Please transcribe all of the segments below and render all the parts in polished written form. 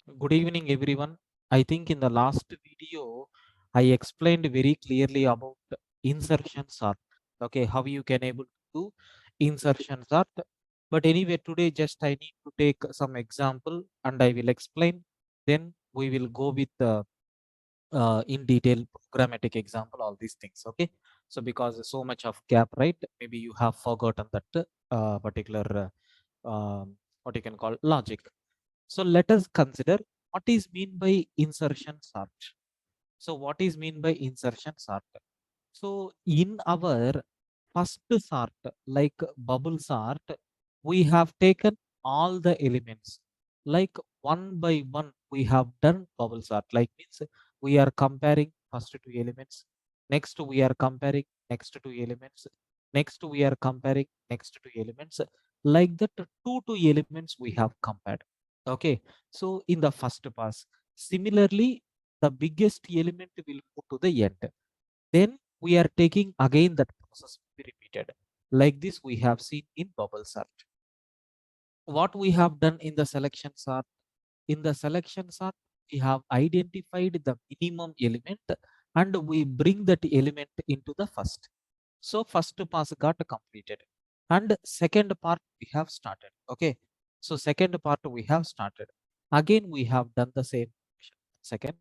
Good evening, everyone. I think in the last video, I explained very clearly about insertion sort. Okay, how you can able to do insertion sort. But anyway, today just I need to take some example and I will explain. Then we will go with in detail programmatic example, all these things. Okay, so because so much of gap, right? Maybe you have forgotten that particular what you can call logic. So let us consider what is mean by insertion sort. So what is mean by insertion sort? So in our first sort, like bubble sort, we have taken all the elements. Like one by one, we have done bubble sort. Like means we are comparing first two elements. Next we are comparing next two elements. Next we are comparing next two elements. Like that, two elements we have compared. Okay. So in the first pass, similarly, the biggest element will go to the end. Then we are taking again that process will be repeated. Like this we have seen in bubble sort. What we have done in the selection sort? In the selection sort, we have identified the minimum element and we bring that element into the first. So first pass got completed. And second part we have started. Okay. So second part we have started. Again, we have done the same. Second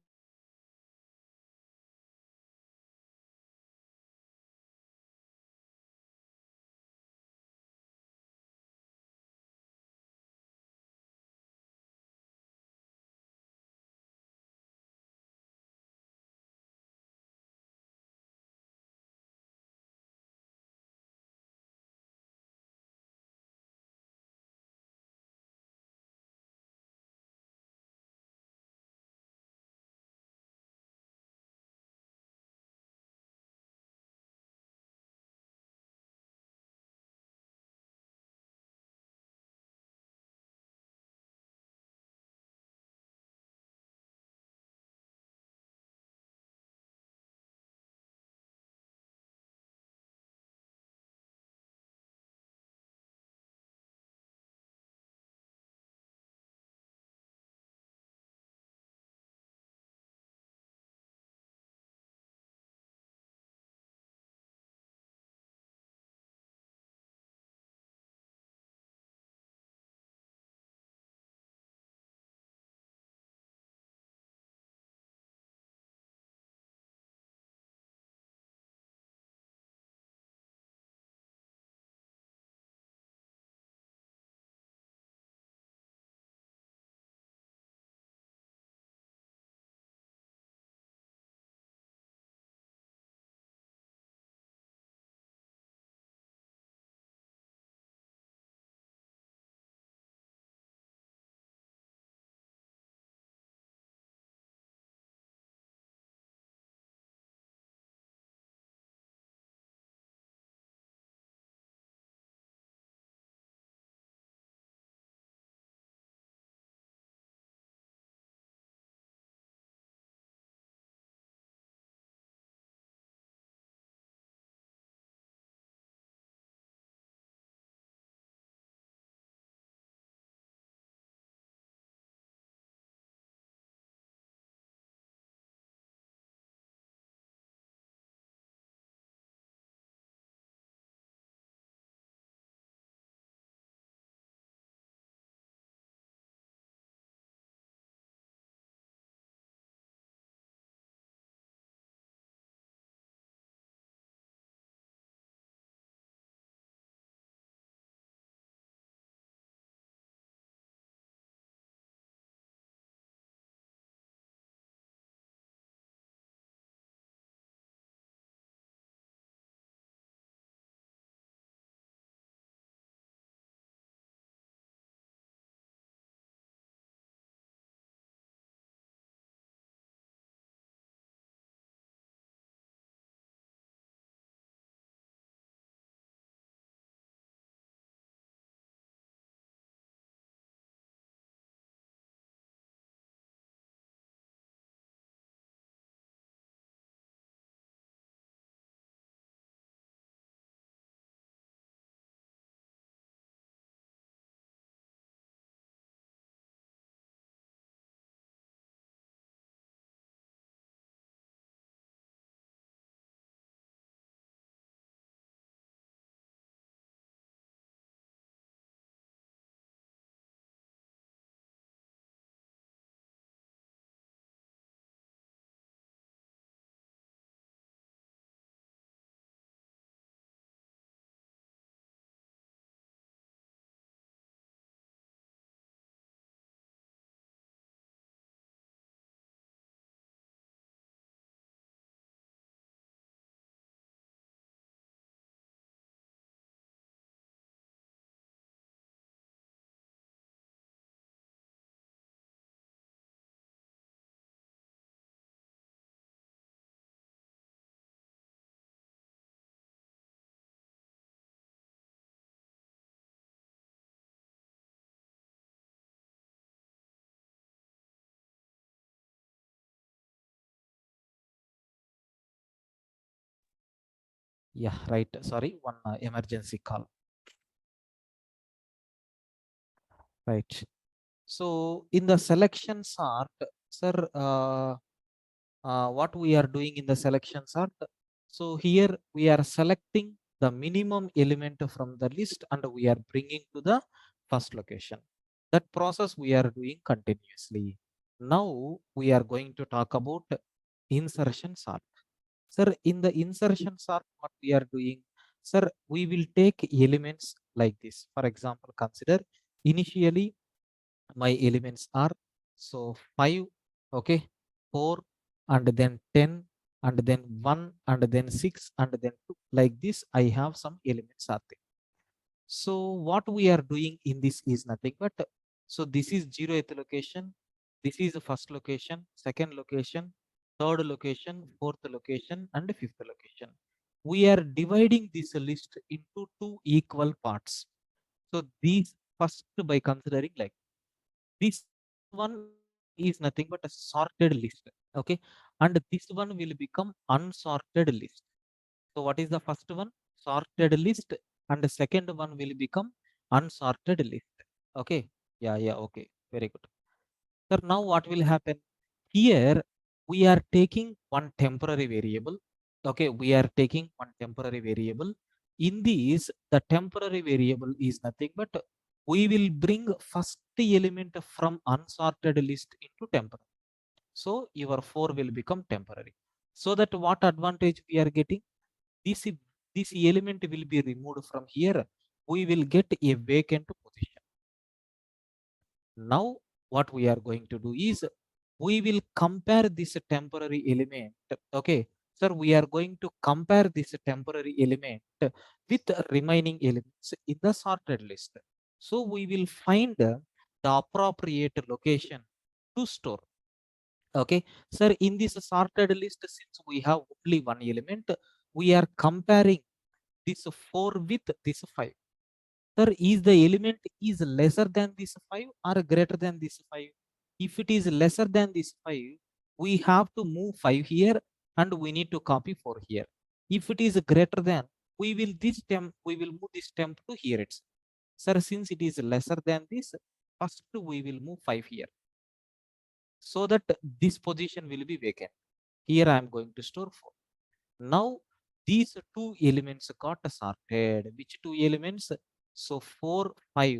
Yeah, right. Sorry, one emergency call. Right. So in the selection sort, sir, what we are doing in the selection sort. So here we are selecting the minimum element from the list and we are bringing to the first location. That process we are doing continuously. Now we are going to talk about insertion sort. Sir, in the insertion sort, what we are doing, sir, we will take elements like this. For example, consider initially my elements are so 5, okay, 4, and then 10, and then 1, and then 6, and then 2. Like this I have some elements are there. So what we are doing in this is nothing but, so this is 0th location, this is the first location, second location, third location, fourth location, and fifth location. We are dividing this list into two equal parts. So these first, by considering like this one is nothing but a sorted list, okay, and this one will become unsorted list. So what is the first one? Sorted list, and the second one will become unsorted list. Okay, yeah, okay, very good. So now what will happen here? We are taking one temporary variable. Okay, we are taking one temporary variable. In this, the temporary variable is nothing but we will bring first element from unsorted list into temporary. So your 4 will become temporary. So that what advantage we are getting? This this element will be removed from here. We will get a vacant position. Now what we are going to do is we will compare this temporary element. Okay, sir, we are going to compare this temporary element with the remaining elements in the sorted list. So we will find the appropriate location to store. Okay, sir, in this sorted list, since we have only one element, we are comparing this 4 with this 5. Sir, is the element is lesser than this 5 or greater than this 5? If it is lesser than this 5, we have to move 5 here and we need to copy 4 here. If it is greater than, we will move this temp to here itself. Sir, since it is lesser than this, first we will move 5 here so that this position will be vacant. Here I am going to store 4. Now these two elements got sorted. Which two elements? So 4, 5.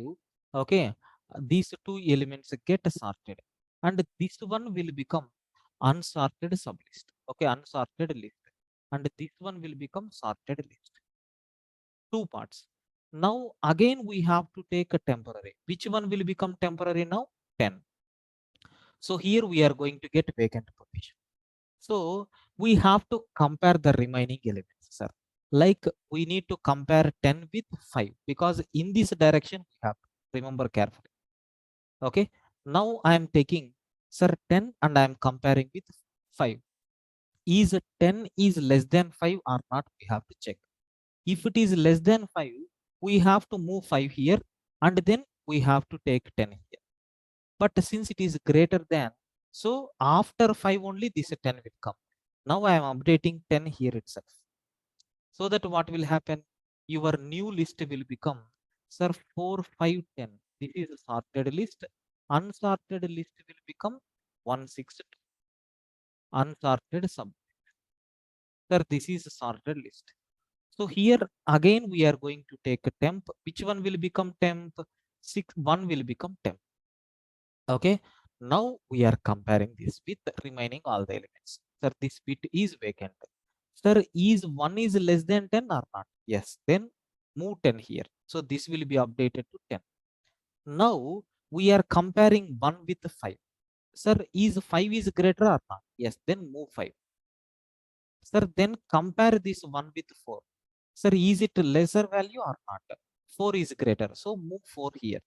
Okay, these two elements get sorted, and this one will become unsorted sublist. Okay, unsorted list, and this one will become sorted list. Two parts. Now again we have to take a temporary. Which one will become temporary now? 10. So here we are going to get vacant position. So we have to compare the remaining elements, sir. Like we need to compare 10 with 5 because in this direction we have to remember carefully. Okay. Now I am taking, sir, 10 and I am comparing with 5. Is 10 is less than 5 or not? We have to check. If it is less than 5, we have to move 5 here and then we have to take 10 here. But since it is greater than, so after 5 only this 10 will come. Now I am updating 10 here itself. So that what will happen? Your new list will become, sir, 4, 5, 10. This is a sorted list. Unsorted list will become 162. Unsorted sub. Sir, this is a sorted list. So here again we are going to take a temp. Which one will become temp? 6, 1 will become temp. Okay, now we are comparing this with remaining all the elements. Sir, this bit is vacant. Sir, is 1 is less than 10 or not? Yes, then move 10 here. So this will be updated to 10. Now we are comparing 1 with 5. Sir, is 5 is greater or not? Yes, then move 5. Sir, then compare this 1 with 4. Sir, is it lesser value or not? 4 is greater, so move 4 here.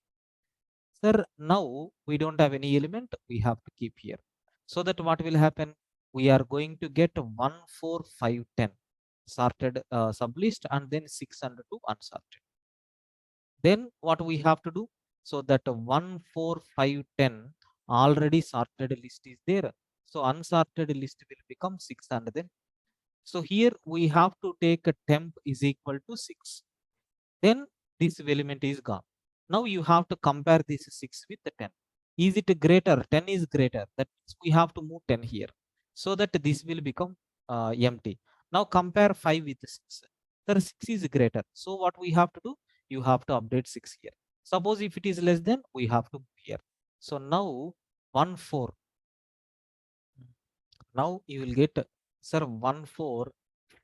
Sir, now we don't have any element, we have to keep here. So that what will happen? We are going to get 1, 4, 5, 10 sorted sublist and then 6 and 2 unsorted. Then what we have to do? So that 1, 4, 5, 10 already sorted list is there. So unsorted list will become 6 and then. So here we have to take a temp is equal to 6. Then this element is gone. Now you have to compare this 6 with the 10. Is it greater? 10 is greater. That means we have to move 10 here so that this will become empty. Now compare 5 with 6. The 6 is greater. So what we have to do? You have to update 6 here. Suppose if it is less than, we have to move here. So now 1 4. Now you will get, sir, 1 4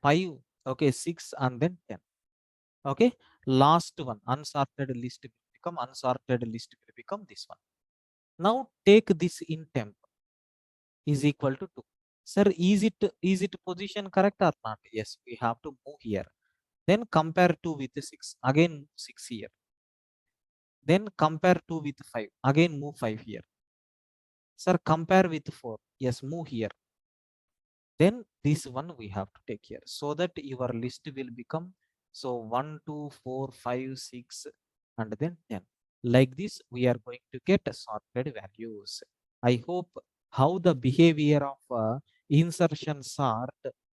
5. Okay, 6 and then 10. Okay, last one, unsorted list will become unsorted list will become this one. Now take this in temp is equal to 2. Sir, is it position correct or not? Yes, we have to move here. Then compare 2 with 6. Again move 6 here. Then compare 2 with 5. Again move 5 here. Sir, compare with 4. Yes, move here. Then this one we have to take here so that your list will become, so 1 2 4 5 6 and then 10. Like this we are going to get sorted values. I hope how the behavior of insertion sort,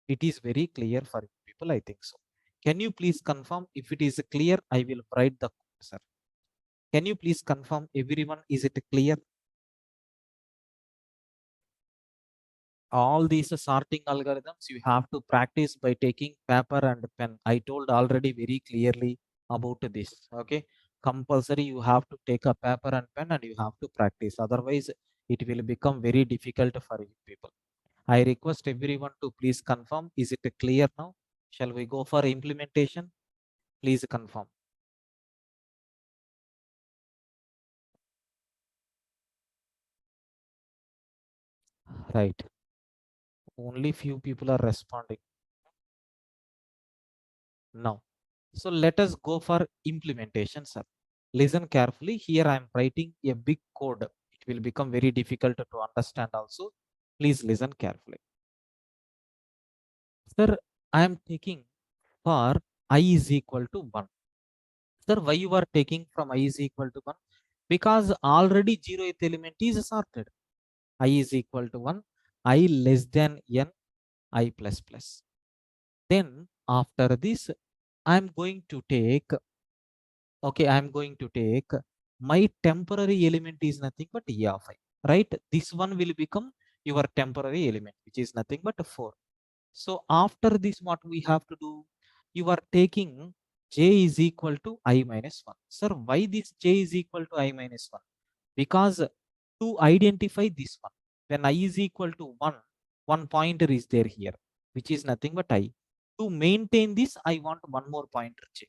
it is very clear for people. I think so. Can you please confirm? If it is clear, I will write the code, sir. Can you please confirm everyone? Is it clear? All these sorting algorithms you have to practice by taking paper and pen. I told already very clearly about this. Okay, compulsory you have to take a paper and pen and you have to practice, otherwise it will become very difficult for you people. I request everyone to please confirm. Is it clear now? Shall we go for implementation? Please confirm. Right, only few people are responding now. So let us go for implementation, sir. Listen carefully. Here I am writing a big code. It will become very difficult to understand also. Please listen carefully. Sir, I am taking for I is equal to 1. Sir, why you are taking from I is equal to 1? Because already 0th element is sorted. I is equal to 1. I less than n, I plus plus. Then after this, I am going to take, okay, I am going to take my temporary element is nothing but e of I, right? This one will become your temporary element, which is nothing but 4. So after this, what we have to do? You are taking j is equal to I minus 1. Sir, why this j is equal to I minus 1? Because to identify this one, when I is equal to 1, one pointer is there here, which is nothing but I. To maintain this, I want one more pointer j.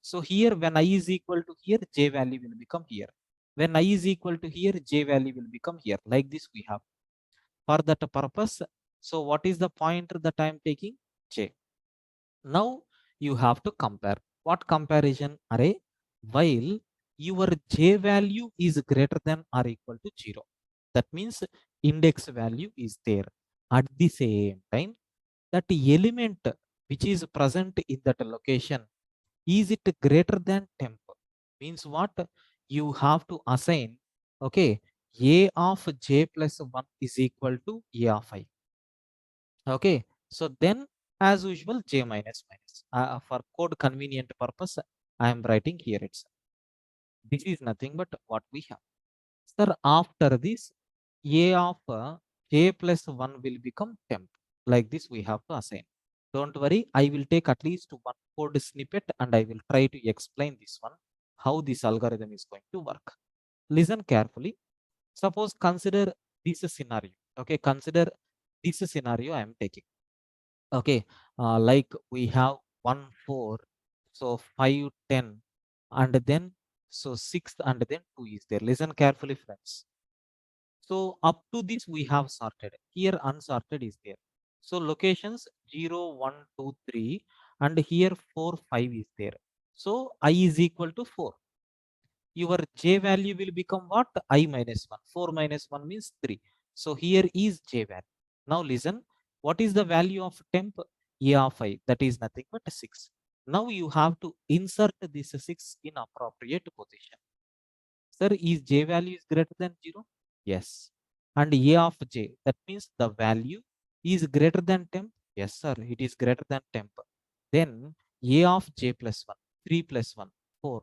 So here when I is equal to here, j value will become here. When I is equal to here, j value will become here. Like this we have. For that purpose, so what is the pointer that I am taking? J. Now you have to compare. What comparison? Array while your j value is greater than or equal to 0. That means index value is there. At the same time, that element which is present in that location, is it greater than temp? Means what? You have to assign, okay, a of j plus 1 is equal to a of I. Okay, so then as usual j minus minus. For code convenient purpose, I am writing here itself. This is nothing but what we have. Sir, after this, a of j plus 1 will become temp. Like this we have to assign. Don't worry, I will take at least one code snippet and I will try to explain this one, how this algorithm is going to work. Listen carefully. Suppose consider this scenario. Okay, consider this scenario I am taking. Okay, like we have 1 4, so 5 10, and then so 6 and then 2 is there. Listen carefully, friends. So up to this we have sorted. Here unsorted is there. So locations 0 1 2 3, and here 4 5 is there. So I is equal to 4. Your j value will become what? I minus 1. 4 minus 1 means 3. So here is j value. Now listen, what is the value of temp? A of I, that is nothing but 6. Now you have to insert this 6 in appropriate position. Sir, is j value is greater than 0? Yes. And a of j, that means the value is greater than temp. Yes, sir. It is greater than temp. Then a of j plus 1, 3 plus 1, 4.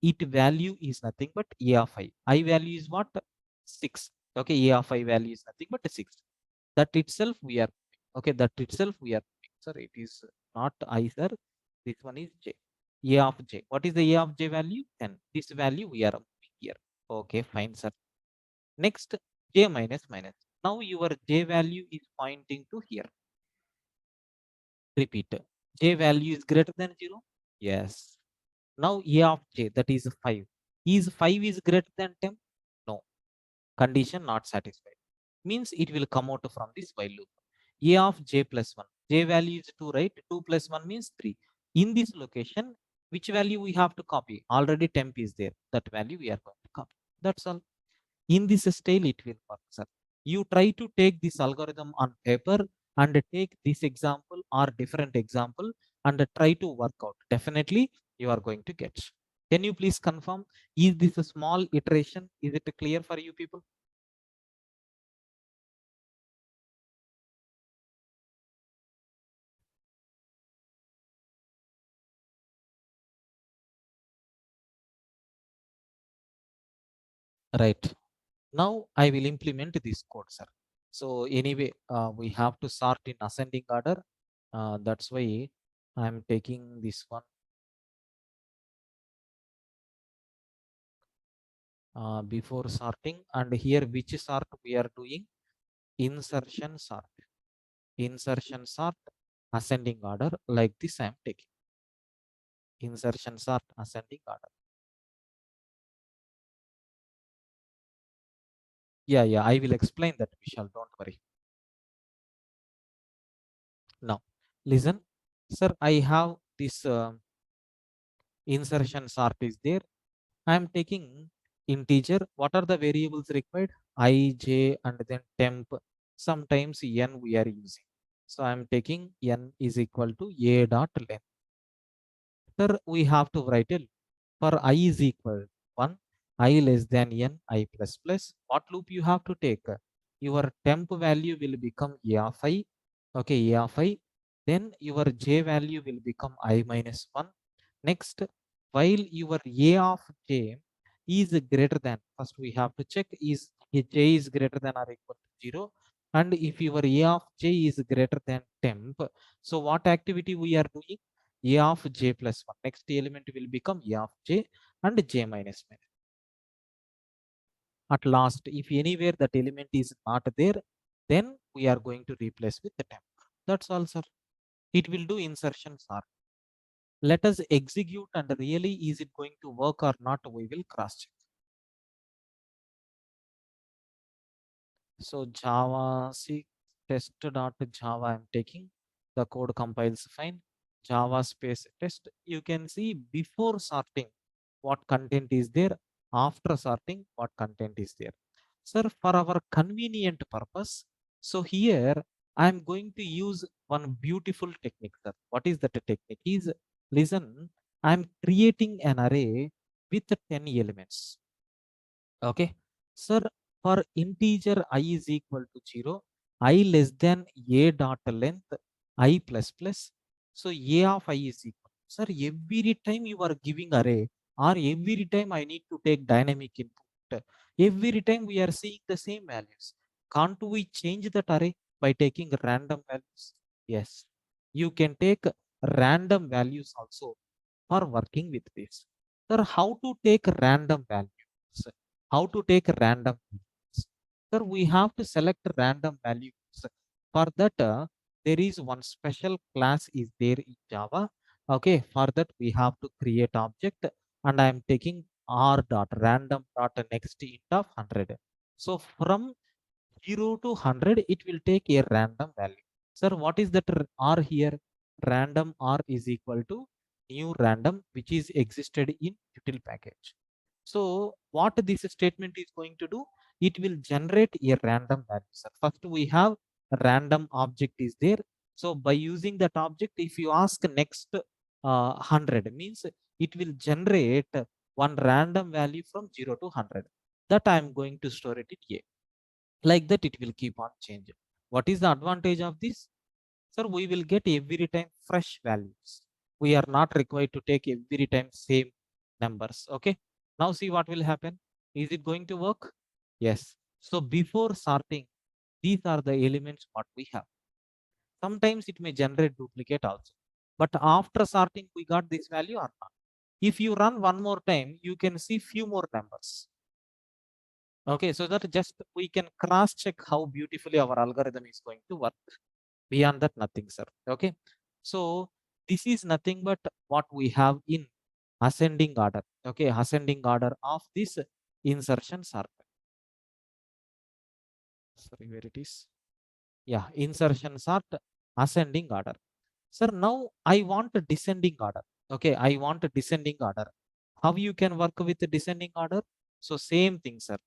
It value is nothing but a of I. I value is what? 6. Okay, a of I value is nothing but 6. That itself we are, okay, that itself we are, sir, it is not I, sir. This one is j. A of j. What is the a of j value? 10. This value we are moving here. Okay, fine, sir. Next, j minus minus. Now your j value is pointing to here. Repeat. J value is greater than 0? Yes. Now a of j, that is 5. Is 5 is greater than 10? No. Condition not satisfied. Means it will come out from this while loop. A of j plus 1. J value is 2, right? 2 plus 1 means 3. In this location, which value we have to copy? Already temp is there. That value we are going to copy. That's all. In this style it will work, sir. You try to take this algorithm on paper and take this example or different example and try to work out. Definitely you are going to get. Can you please confirm, is this a small iteration? Is it clear for you people? Right. Now I will implement this code, sir. So anyway, we have to sort in ascending order. That's why I'm taking this one before sorting, and here which sort we are doing? Insertion sort. Insertion sort ascending order, like this I am taking. Insertion sort ascending order. Yeah, I will explain that, Vishal, don't worry. Now listen, sir, I have this insertion sort is there. I am taking integer. What are the variables required? I, j, and then temp. Sometimes n we are using. So I am taking n is equal to a dot length. Sir, we have to write it for I is equal to 1, I less than n, I plus plus. What loop you have to take? Your temp value will become a of I. Okay, a of I. Then your j value will become I minus 1. Next, while your a of j is greater than, first we have to check is j is greater than or equal to 0. And if your a of j is greater than temp, so what activity we are doing? A of j plus 1. Next element will become a of j and j minus minus. At last, if anywhere that element is not there, then we are going to replace with the temp. That's all, sir. It will do insertion sort. Let us execute, and really is it going to work or not, we will cross check. So Java, see, test.java I'm taking. The code compiles fine. Java space test. You can see before sorting what content is there, after sorting what content is there. Sir, for our convenient purpose, so here I'm going to use one beautiful technique, sir. What is that technique? Is, listen, I'm creating an array with 10 elements. Okay, sir, for integer I is equal to 0, I less than a dot length I plus plus. So a of I is equal, sir, every time you are giving array or every time I need to take dynamic input, every time we are seeing the same values. Can't we change that array by taking random values? Yes, you can take random values also for working with this. Sir, how to take random values? How to take random values? Sir, we have to select random values. For that, there is one special class is there in Java. Okay, for that we have to create object, and I am taking r dot random dot next int of 100. So from 0 to 100, it will take a random value. Sir, what is that r here? Random r is equal to new random, which is existed in util package. So what this statement is going to do? It will generate a random value, sir. First we have a random object is there. So by using that object, if you ask next 100, means it will generate one random value from 0 to 100. That I am going to store it in a. Like that it will keep on changing. What is the advantage of this? Sir, we will get every time fresh values. We are not required to take every time same numbers. Okay. Now see what will happen. Is it going to work? Yes. So before sorting, these are the elements what we have. Sometimes it may generate duplicate also. But after sorting, we got this value or not. If you run one more time, you can see few more numbers. Okay, so that just we can cross check how beautifully our algorithm is going to work. Beyond that, nothing, sir. Okay, so this is nothing but what we have in ascending order. Okay, ascending order of this insertion sort. Sorry, where it is? Yeah, insertion sort ascending order. Sir, now I want a descending order. Okay, I want a descending order. How you can work with the descending order? So same thing, sir.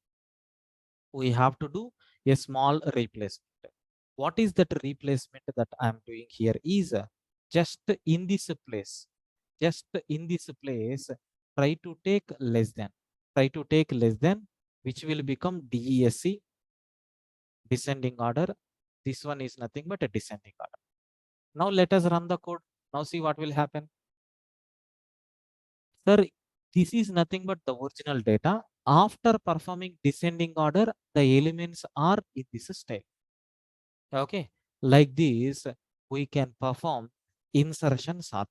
We have to do a small replacement. What is that replacement that I'm doing here is just in this place, just in this place, try to take less than, try to take less than, which will become DESC, descending order. This one is nothing but a descending order. Now let us run the code. Now see what will happen. Sir, this is nothing but the original data. After performing descending order, the elements are in this style. Okay, like this, we can perform insertion sort.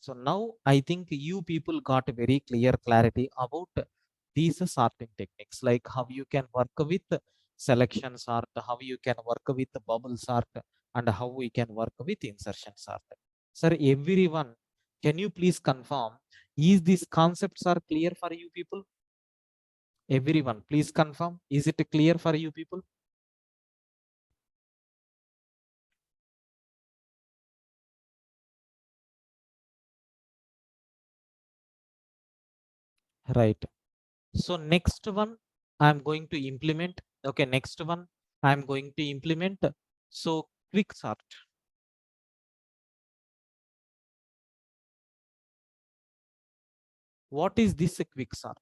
So now I think you people got very clear clarity about these sorting techniques, like how you can work with selection sort, how you can work with bubble sort, and how we can work with insertion sort. Sir, everyone, can you please confirm, is these concepts are clear for you people? Everyone, please confirm, is it clear for you people? Right. So next one I'm going to implement. Okay, next one I'm going to implement. So quick sort. What is this quick sort?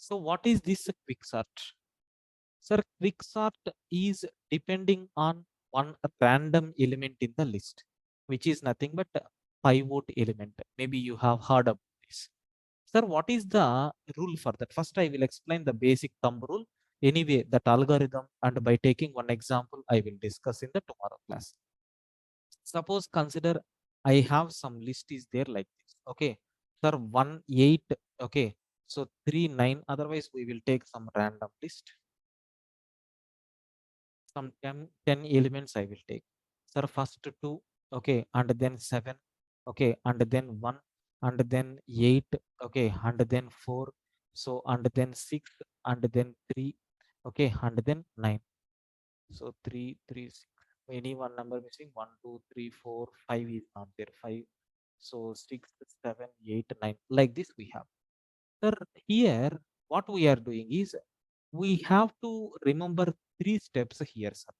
So what is this quick sort? Sir, quick sort is depending on one random element in the list, which is nothing but a pivot element. Maybe you have heard of this. Sir, what is the rule for that? First, I will explain the basic thumb rule. Anyway, that algorithm, and by taking one example, I will discuss in the tomorrow class. Suppose consider I have some list is there like this. Okay. Sir, 1, 8. Okay. So 3, 9. Otherwise, we will take some random list. Some 10 elements I will take. Sir, first 2. Okay. And then 7. Okay. And then 1. And then 8. Okay. And then 4. So, and then 6. And then 3. Okay. And then 9. So 3, 3, 6. Any one number missing? 1, 2, 3, 4, 5 is not there. 5. So 6, 7, 8, 9. Like this we have. Sir, here what we are doing is we have to remember 3 steps here, sir.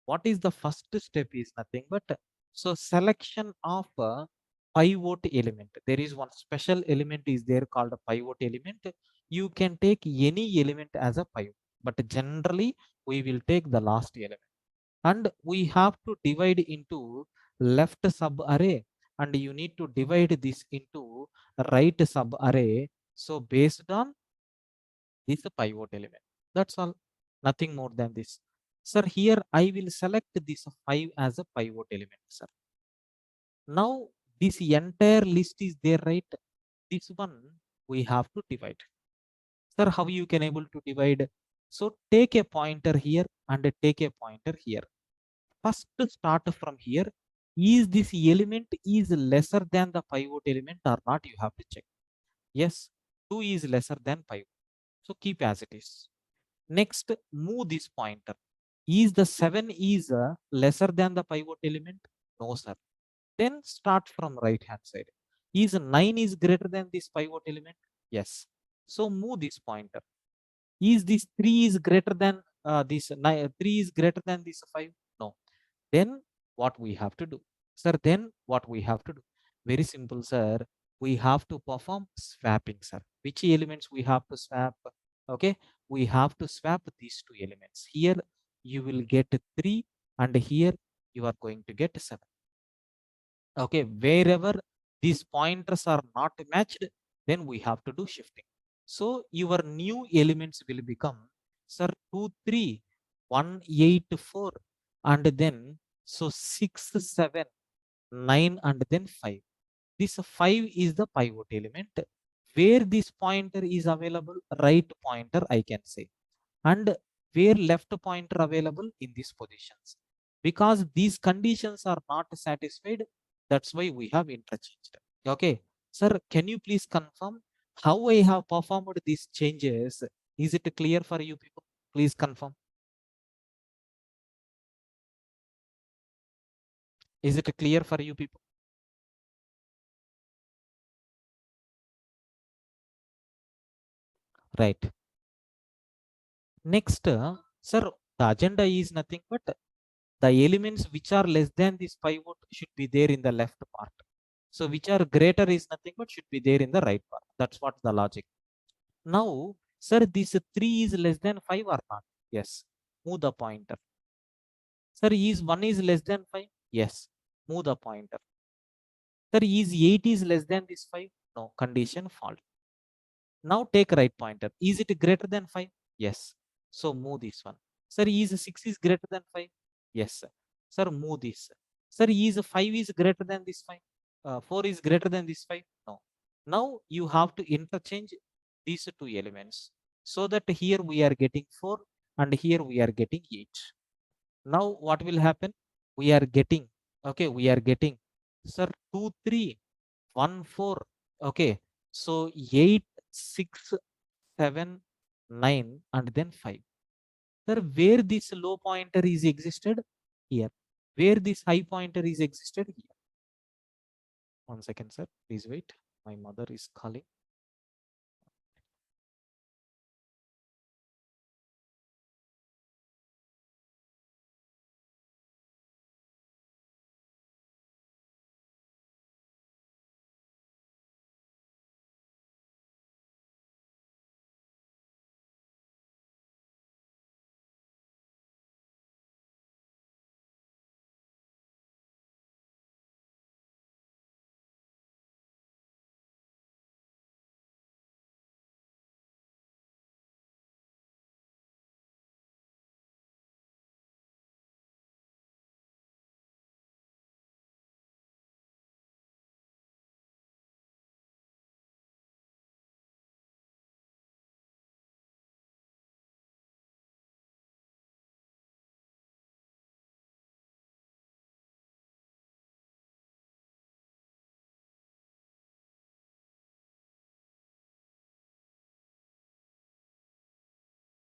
What is the first step is nothing but so selection of a pivot element. There is one special element is there called a pivot element. You can take any element as a pivot, but generally we will take the last element. And we have to divide into left sub array, and you need to divide this into right sub array. So based on this pivot element, that's all, nothing more than this. Sir, here I will select this 5 as a pivot element, sir. Now this entire list is there, right? This one we have to divide. Sir, how you can able to divide? So take a pointer here and take a pointer here. First start from here. Is this element is lesser than the pivot element or not? You have to check. Yes, 2 is lesser than 5. So keep as it is. Next, move this pointer. Is the 7 is lesser than the pivot element? No, sir. Then start from right hand side. Is 9 is greater than this pivot element? Yes. So move this pointer. Is this 3 is greater than this 3 is greater than this 5? No. Then what we have to do? Sir, then what we have to do? Very simple, sir. We have to perform swapping, sir. Which elements we have to swap? Okay, we have to swap these two elements. Here you will get 3 and here you are going to get 7. Okay, wherever these pointers are not matched, then we have to do shifting. So your new elements will become, sir, 2 3 1 8 4, and then so 6 7 9 and then 5. This 5 is the pivot element. Where this pointer is available, right pointer I can say, and where left pointer available in these positions. Because these conditions are not satisfied, that's why we have interchanged. Okay, sir, can you please confirm how I have performed these changes? Is it clear for you people? Please confirm. Is it clear for you people? Right. Next, sir, the agenda is nothing but the elements which are less than this pivot should be there in the left part. So which are greater is nothing but should be there in the right part. That's what the logic. Now, sir, this 3 is less than 5 or not? Yes. Move the pointer. Sir, is 1 is less than 5? Yes. Move the pointer. Sir, is 8 is less than this 5? No. Condition false. Now take right pointer. Is it greater than 5? Yes. So move this one. Sir, is 6 is greater than 5? Yes, sir. Sir, move this. Sir, is 5 is greater than this 5? 4 is greater than this 5? No. Now you have to interchange these two elements so that here we are getting 4 and here we are getting 8. Now what will happen? We are getting, okay, we are getting, sir, 2 3 1 4. Okay, so 8 6 7 9 and then 5. Sir, where this low pointer is existed? Here. Where this high pointer is existed? Here. 1 second, sir. Please wait. My mother is calling.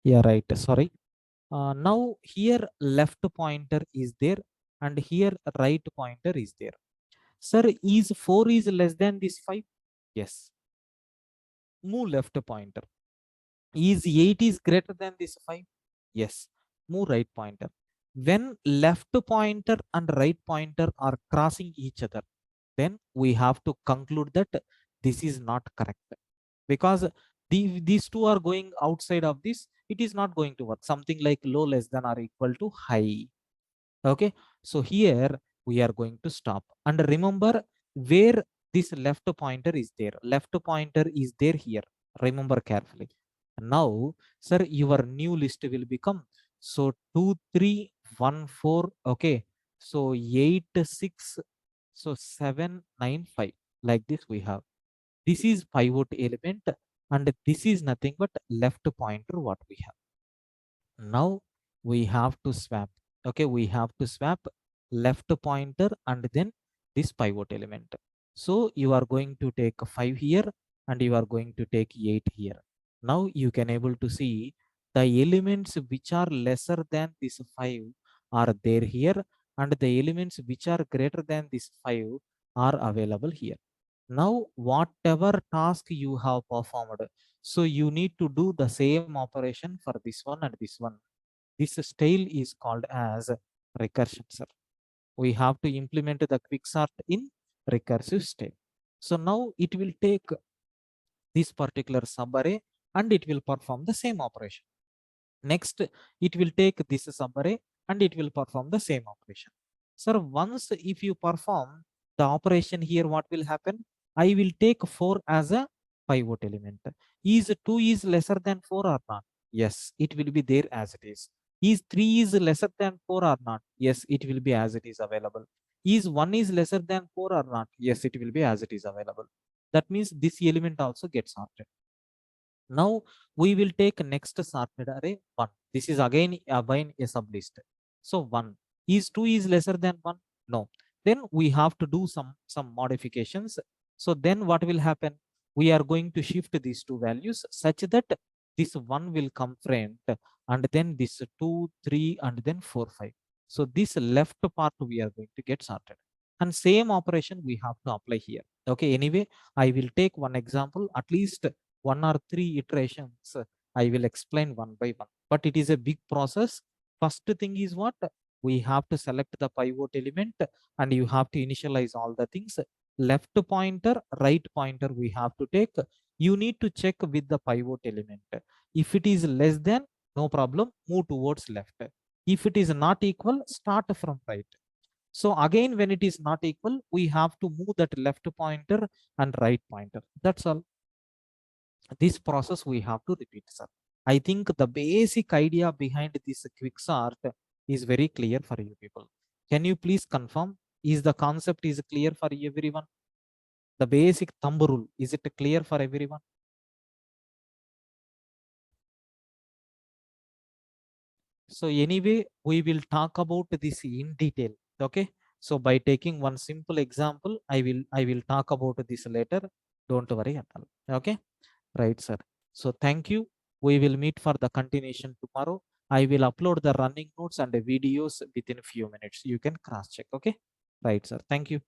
Yeah, right. Sorry. Now here left pointer is there and here right pointer is there. Sir, is 4 is less than this 5? Yes. Move left pointer. Is 8 is greater than this 5? Yes. Move right pointer. When left pointer and right pointer are crossing each other, then we have to conclude that this is not correct. Because these two are going outside of this, it is not going to work. Something like low less than or equal to high. Okay, so here we are going to stop and remember where this left pointer is there. Left pointer is there here. Remember carefully. Now, sir, your new list will become, so 2 3 1 4. Okay, so 8 6, so 7 9 5, like this we have. This is pivot element and this is nothing but left pointer what we have. Now we have to swap. Okay, we have to swap left pointer and then this pivot element. So you are going to take 5 here and you are going to take 8 here. Now you can able to see the elements which are lesser than this 5 are there here, and the elements which are greater than this 5 are available here. Now whatever task you have performed, so you need to do the same operation for this one and this one. This style is called as recursion, sir. We have to implement the quicksort in recursive style. So now it will take this particular subarray and it will perform the same operation. Next, it will take this subarray and it will perform the same operation. Sir, once if you perform the operation here, what will happen? I will take 4 as a pivot element. Is 2 is lesser than 4 or not? Yes, it will be there as it is. Is 3 is lesser than 4 or not? Yes, it will be as it is available. Is 1 is lesser than 4 or not? Yes, it will be as it is available. That means this element also gets sorted. Now we will take next sorted array 1. This is again a sublist. So 1 is 2 is lesser than 1. No. Then we have to do some modifications. So then what will happen? We are going to shift these two values such that this 1 will come front and then this 2, 3 and then 4, 5. So this left part we are going to get sorted. And same operation we have to apply here. Okay, anyway, I will take one example, at least 1 or 3 iterations. I will explain one by one, but it is a big process. First thing is what? We have to select the pivot element and you have to initialize all the things. Left pointer, right pointer we have to take. You need to check with the pivot element. If it is less than, no problem, move towards left. If it is not equal, start from right. So again, when it is not equal, we have to move that left pointer and right pointer. That's all. This process we have to repeat, sir. I think the basic idea behind this quicksort is very clear for you people. Can you please confirm? Is the concept is clear for everyone? The basic thumb rule, is it clear for everyone? So anyway, we will talk about this in detail. Okay. So by taking one simple example, I will talk about this later. Don't worry at all. Okay. Right, sir. So thank you. We will meet for the continuation tomorrow. I will upload the running notes and the videos within a few minutes. You can cross check. Okay. Right, sir. Thank you.